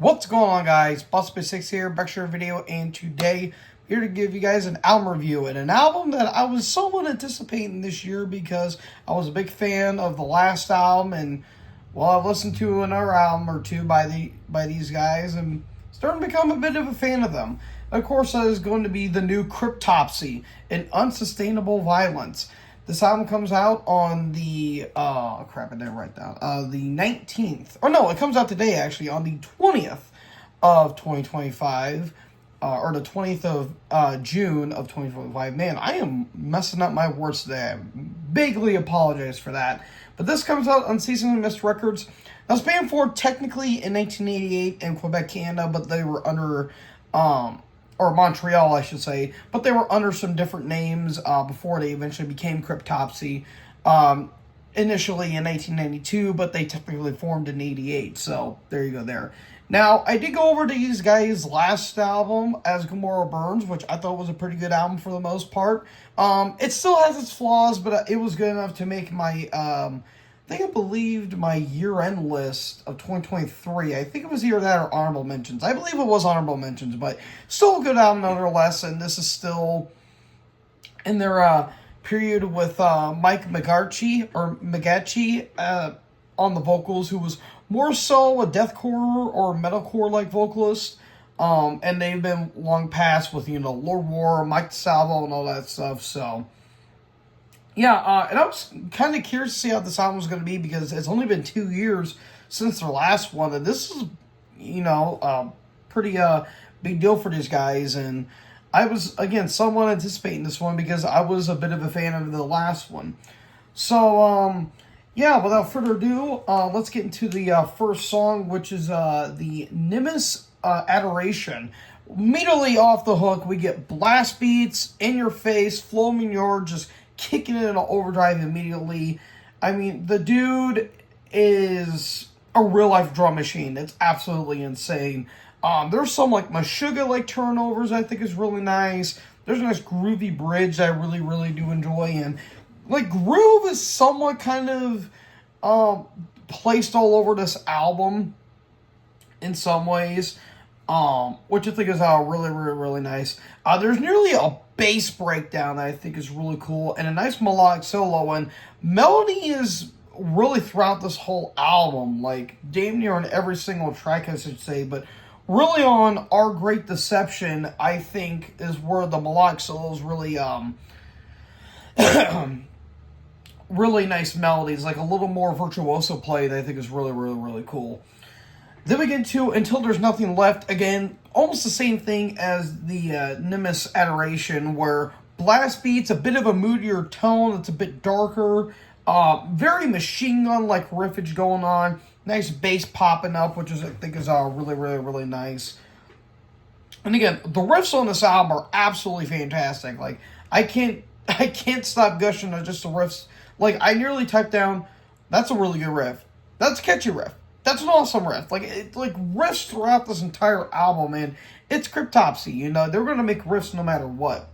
What's going on, guys? Busby6 here, back to your video, and today I'm here to give you guys an album review, and an album that I was somewhat anticipating this year because I was a big fan of the last album, and well, I've listened to another album or two by these guys, and starting to become a bit of a fan of them. Of course, that is going to be the new Cryptopsy, an Unsustainable Violence. This album comes out on the, crap, I didn't write down, the 19th, or no, it comes out today, actually, on the 20th of 2025, or the 20th of June of 2025. Man, I am messing up my words today. I bigly apologize for that. But this comes out on Seasonally Missed Records. Now, it's banned for technically in 1988 in Quebec, Canada, but they were under, or Montreal, I should say, but they were under some different names before they eventually became Cryptopsy. Initially in 1992, but they technically formed in 88, so there you go there. Now, I did go over to these guys' last album, As Gomorrah Burns, which I thought was a pretty good album for the most part. It still has its flaws, but it was good enough to make my, I believed my year-end list of 2023. I think it was either that or honorable mentions. I believe it was honorable mentions, but still a good album nonetheless, and this is still in their period with Mike McGarchie on the vocals, who was more so a deathcore or metalcore-like vocalist, and they've been long past with, Lord War, Mike DeSalvo, and all that stuff, so yeah, and I was kind of curious to see how this album was going to be because it's only been 2 years since their last one, and this is, pretty big deal for these guys, and I was, again, somewhat anticipating this one because I was a bit of a fan of the last one. So, yeah, without further ado, let's get into the first song, which is the Nimbus Adoration. Immediately off the hook, we get blast beats, in your face, flow manure, just kicking it in an overdrive immediately. I mean, the dude is a real-life drum machine. It's absolutely insane. There's some, Meshuggah-like turnovers I think is really nice. There's a nice groovy bridge that I really, really do enjoy. And, groove is somewhat kind of placed all over this album in some ways, which I think is really, really, really nice. There's nearly a bass breakdown that I think is really cool, and a nice melodic solo, and melody is really throughout this whole album, damn near on every single track, I should say, but really on Our Great Deception, I think, is where the melodic solo is really, really nice melodies, a little more virtuoso play that I think is really, really, really cool. Then we get to Until There's Nothing Left. Again, almost the same thing as the Nimbus Adoration, where blast beats, a bit of a moodier tone, it's a bit darker, very machine gun-like riffage going on, nice bass popping up, which I think is really, really, really nice. And again, the riffs on this album are absolutely fantastic. I can't stop gushing at just the riffs. I nearly typed down, that's a really good riff. That's a catchy riff. That's an awesome riff. Riffs throughout this entire album, and it's Cryptopsy, they're going to make riffs no matter what.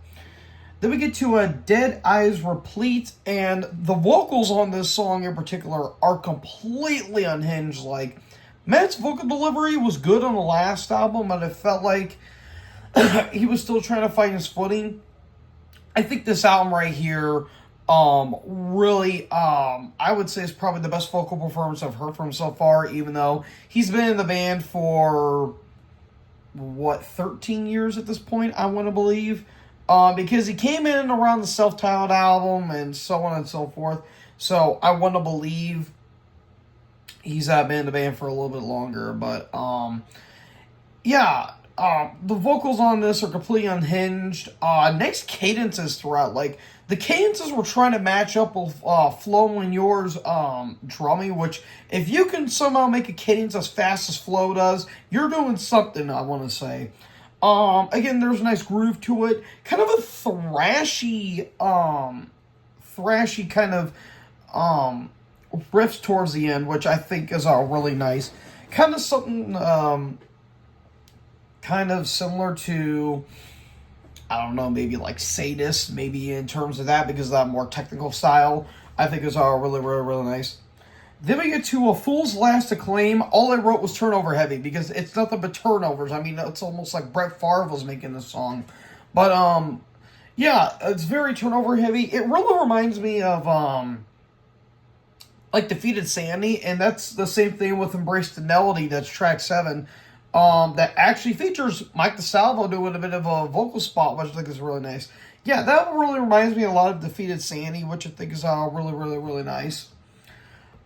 Then we get to a Dead Eyes Replete, and the vocals on this song in particular are completely unhinged. Matt's vocal delivery was good on the last album, but it felt like he was still trying to find his footing. I think this album right here, really, I would say is probably the best vocal performance I've heard from him so far, even though he's been in the band for, 13 years at this point, I want to believe, because he came in around the self-titled album and so on and so forth, so I want to believe he's been in the band for a little bit longer, but, yeah, the vocals on this are completely unhinged. Nice cadences throughout. The cadences were trying to match up with Flo Manure's drumming, which if you can somehow make a cadence as fast as Flo does, you're doing something, I want to say. Again, there's a nice groove to it. Kind of a thrashy kind of riffs towards the end, which I think is really nice. Kind of something kind of similar to, I don't know, maybe Sadist, maybe in terms of that, because of that more technical style, I think is really, really, really nice. Then we get to A Fool's Last Acclaim. All I wrote was turnover heavy because it's nothing but turnovers. I mean, it's almost like Brett Favre was making this song. But, yeah, it's very turnover heavy. It really reminds me of, like Defeated Sandy, and that's the same thing with Embrace the Melody, that's track 7. That actually features Mike DeSalvo doing a bit of a vocal spot, which I think is really nice. Yeah, that really reminds me a lot of Defeated Sandy, which I think is really, really, really nice.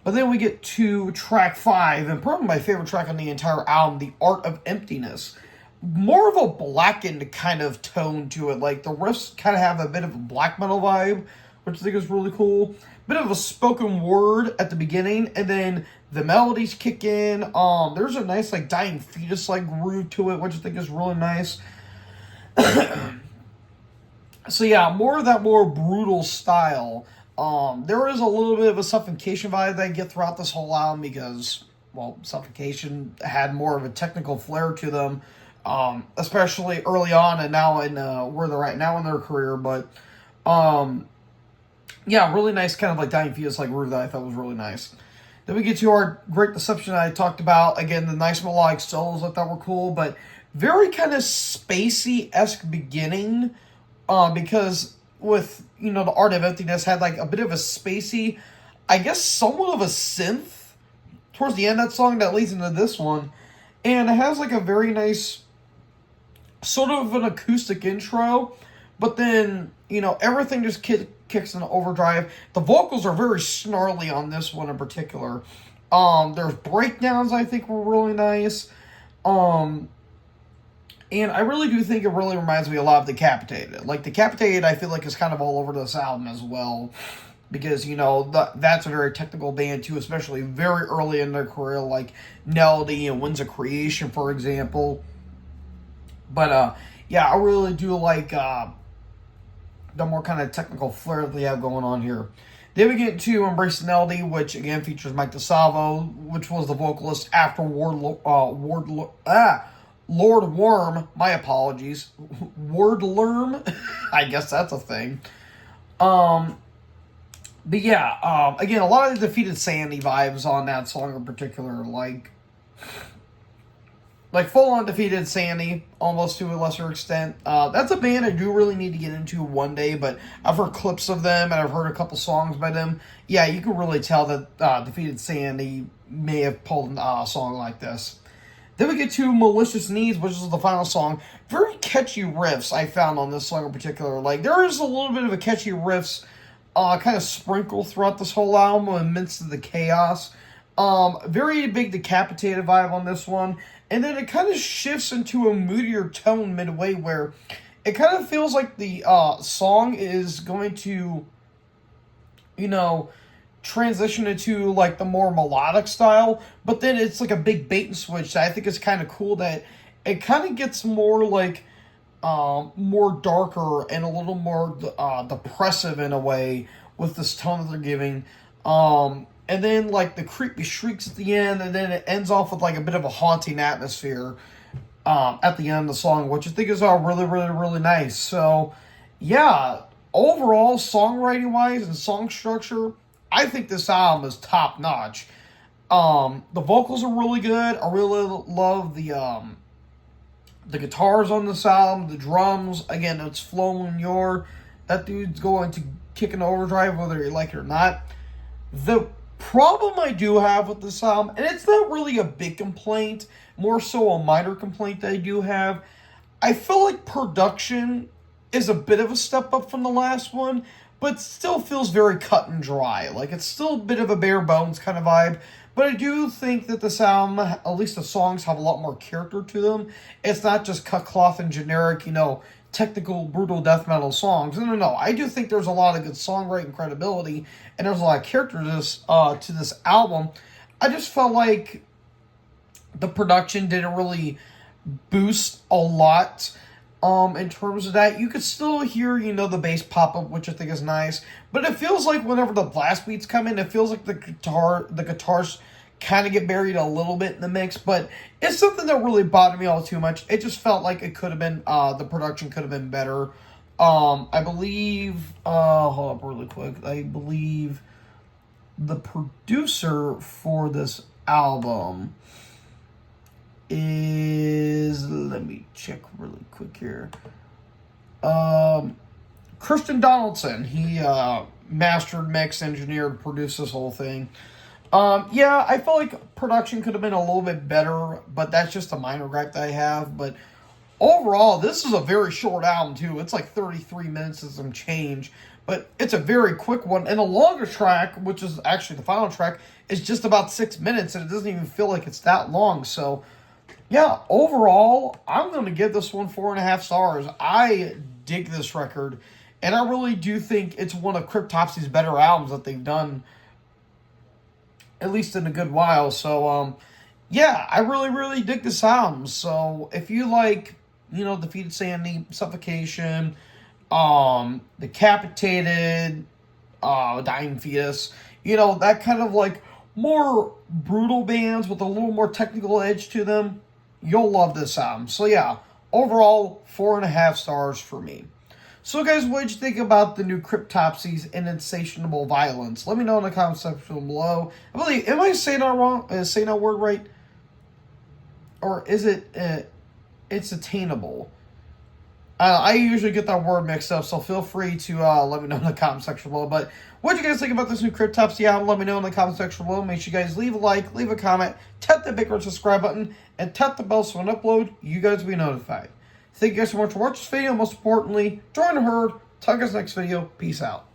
But then we get to track 5, and probably my favorite track on the entire album, The Art of Emptiness. More of a blackened kind of tone to it. Like, the riffs kind of have a bit of a black metal vibe, which I think is really cool. Bit of a spoken word at the beginning, and then the melodies kick in. There's a nice, like, Dying Fetus-like groove to it, which I think is really nice. So, yeah, more of that more brutal style. There is a little bit of a Suffocation vibe that I get throughout this whole album because, well, Suffocation had more of a technical flair to them, especially early on and now in where they're at now in their career. But, yeah, really nice kind of like Dying Fetus like groove that I thought was really nice. Then we get to our Great Deception that I talked about. Again, the nice melodic solos I thought were cool, but very kind of spacey-esque beginning because with, you know, The Art of Emptiness had like a bit of a spacey, I guess somewhat of a synth towards the end of that song that leads into this one. And it has like a very nice sort of an acoustic intro, but then, you know, everything just kicks in overdrive. The vocals are very snarly on this one in particular. There's breakdowns I think were really nice. And I really do think it really reminds me a lot of Decapitated. Like, Decapitated, I feel like, is kind of all over this album as well. Because, you know, that's a very technical band, too, especially very early in their career, like Nelly and Winds of Creation, for example. But, yeah, I really do like the more kind of technical flair that they have going on here. Then we get to Embrace the Melody, which, again, features Mike DeSalvo, which was the vocalist after Lord Worm, my apologies. Wordlerm, I guess that's a thing. But yeah, again, a lot of the Defeated Sandy vibes on that song in particular, like full-on Defeated Sandy, almost to a lesser extent. That's a band I do really need to get into one day, but I've heard clips of them, and I've heard a couple songs by them. Yeah, you can really tell that Defeated Sandy may have pulled a song like this. Then we get to Malicious Needs, which is the final song. Very catchy riffs I found on this song in particular. Like, there is a little bit of a catchy riffs kind of sprinkled throughout this whole album amidst of the chaos. Very big Decapitated vibe on this one. And then it kind of shifts into a moodier tone midway where it kind of feels like the song is going to, you know, transition into like the more melodic style, but then it's like a big bait and switch that I think is kind of cool, that it kind of gets more like more darker and a little more depressive in a way with this tone that they're giving, and then like the creepy shrieks at the end, and then it ends off with like a bit of a haunting atmosphere at the end of the song, which I think is really, really, really nice. So yeah, overall songwriting wise and song structure, I think this album is top notch. The vocals are really good. I really love the guitars on this album, the drums. Again, it's Flo Munoz. That dude's going to kick an overdrive whether you like it or not. The problem I do have with this album, and it's not really a big complaint, more so a minor complaint that I do have, I feel like production is a bit of a step up from the last one, but still feels very cut and dry. Like, it's still a bit of a bare bones kind of vibe. But I do think that this album, at least the songs, have a lot more character to them. It's not just cut cloth and generic, you know, technical, brutal death metal songs. No. I do think there's a lot of good songwriting credibility, and there's a lot of character to this album. I just felt like the production didn't really boost a lot. In terms of that, you could still hear, you know, the bass pop up, which I think is nice. But it feels like whenever the blast beats come in, it feels like the guitars kind of get buried a little bit in the mix. But it's something that really bothered me all too much. It just felt like it could have been, the production could have been better. I believe, hold up really quick. I believe the producer for this album is, let me check really quick here. Christian Donaldson. He mastered, mixed, engineered, produced this whole thing. Yeah, I feel like production could have been a little bit better, but that's just a minor gripe that I have. But overall, this is a very short album, too. It's like 33 minutes and some change. But it's a very quick one. And the longer track, which is actually the final track, is just about 6 minutes. And it doesn't even feel like it's that long. So, yeah, overall, I'm going to give this one 4.5 stars. I dig this record. And I really do think it's one of Cryptopsy's better albums that they've done, at least in a good while. So, yeah, I really, really dig this album. So, if you like, you know, Defeated Sandy, Suffocation, Decapitated, Dying Fetus, you know, that kind of like more brutal bands with a little more technical edge to them, you'll love this album. So, yeah, overall, 4.5 stars for me. So, guys, what did you think about the new Cryptopsies and Insatiable Violence? Let me know in the comment section below. I believe, am I saying that wrong? Saying that word right? Or is it, it's attainable? I usually get that word mixed up, so feel free to let me know in the comment section below. But what do you guys think about this new Cryptopsy album? Let me know in the comment section below. Make sure you guys leave a like, leave a comment, tap the big red subscribe button, and tap the bell so when I upload, you guys will be notified. Thank you guys so much for watching this video. Most importantly, join the herd. Talk to you guys next video. Peace out.